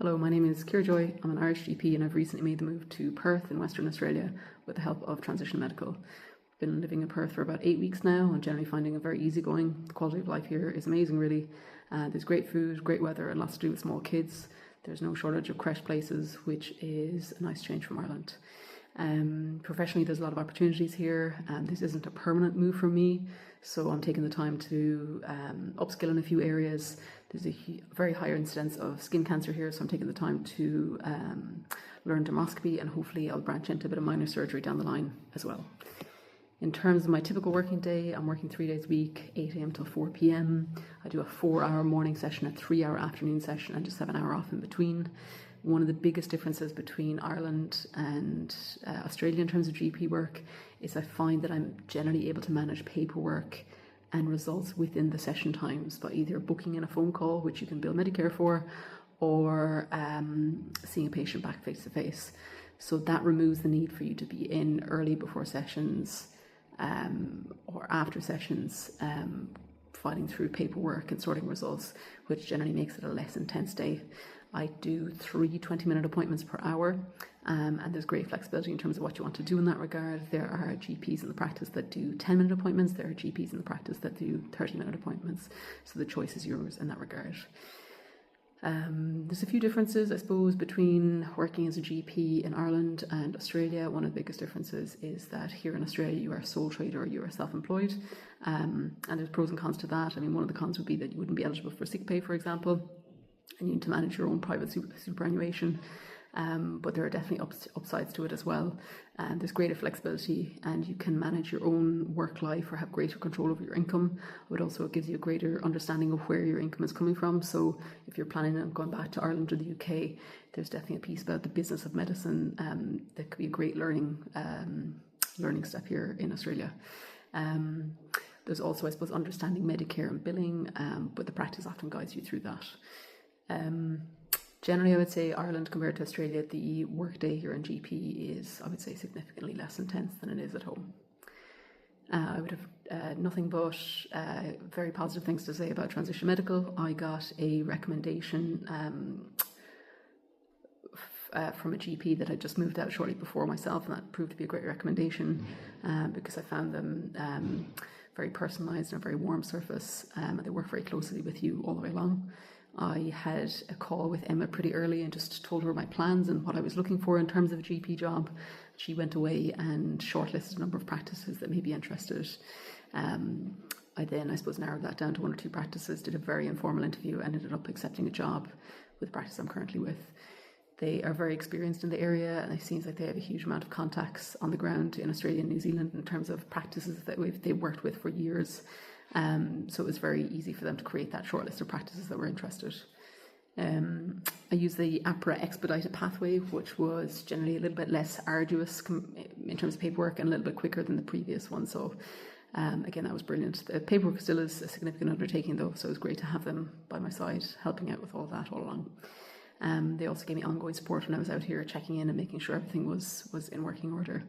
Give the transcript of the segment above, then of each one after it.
Hello, my name is Ciara Joy. I'm an Irish GP and I've recently made the move to Perth in Western Australia with the help of Transition Medical. I've been living in Perth for about 8 weeks now and generally finding it very easygoing. The quality of life here is amazing, really. There's great food, great weather, and lots to do with small kids. There's no shortage of creche places, which is a nice change from Ireland. Professionally, there's a lot of opportunities here, and this isn't a permanent move for me, so I'm taking the time to upskill in a few areas. There's a very higher incidence of skin cancer here, so I'm taking the time to learn dermoscopy, and hopefully I'll branch into a bit of minor surgery down the line as well. In terms of my typical working day, I'm working 3 days a week, 8 a.m. till 4 p.m. I do a 4-hour morning session, a 3-hour afternoon session, and just have an hour off in between. One of the biggest differences between Ireland and Australia in terms of GP work is I find that I'm generally able to manage paperwork and results within the session times by either booking in a phone call, which you can bill Medicare for, or seeing a patient back face to face. So that removes the need for you to be in early before sessions or after sessions, fighting through paperwork and sorting results, which generally makes it a less intense day. I do 3 20-minute appointments per hour, and there's great flexibility in terms of what you want to do in that regard. There are GPs in the practice that do 10-minute appointments, there are GPs in the practice that do 30-minute appointments, so the choice is yours in that regard. There's a few differences, I suppose, between working as a GP in Ireland and Australia. One of the biggest differences is that here in Australia you are a sole trader or you are self-employed, and there's pros and cons to that. I mean, one of the cons would be that you wouldn't be eligible for sick pay, for example, and you need to manage your own private superannuation. But there are definitely upsides to it as well. There's greater flexibility and you can manage your own work life or have greater control over your income. But also it gives you a greater understanding of where your income is coming from. So if you're planning on going back to Ireland or the UK, there's definitely a piece about the business of medicine that could be a great learning step here in Australia. There's also, I suppose, understanding Medicare and billing, but the practice often guides you through that. Generally, I would say Ireland compared to Australia, the workday here in GP is, I would say, significantly less intense than it is at home. I would have nothing but very positive things to say about Transition Medical. I got a recommendation from a GP that had just moved out shortly before myself, and that proved to be a great recommendation because I found them very personalised and a very warm surface, and they work very closely with you all the way along. I had a call with Emma pretty early and just told her my plans and what I was looking for in terms of a GP job. She went away and shortlisted a number of practices that may be interested. I then, I suppose, narrowed that down to 1 or 2 practices, did a very informal interview and ended up accepting a job with the practice I'm currently with. They are very experienced in the area and it seems like they have a huge amount of contacts on the ground in Australia and New Zealand in terms of practices that they've worked with for years. So it was very easy for them to create that short list of practices that were interested. I used the APRA expedited pathway, which was generally a little bit less arduous in terms of paperwork and a little bit quicker than the previous one. So again, that was brilliant. The paperwork still is a significant undertaking though, so it was great to have them by my side, helping out with all that all along. They also gave me ongoing support when I was out here, checking in and making sure everything was in working order.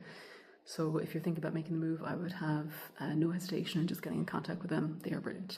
So if you're thinking about making the move, I would have no hesitation in just getting in contact with them. They are brilliant.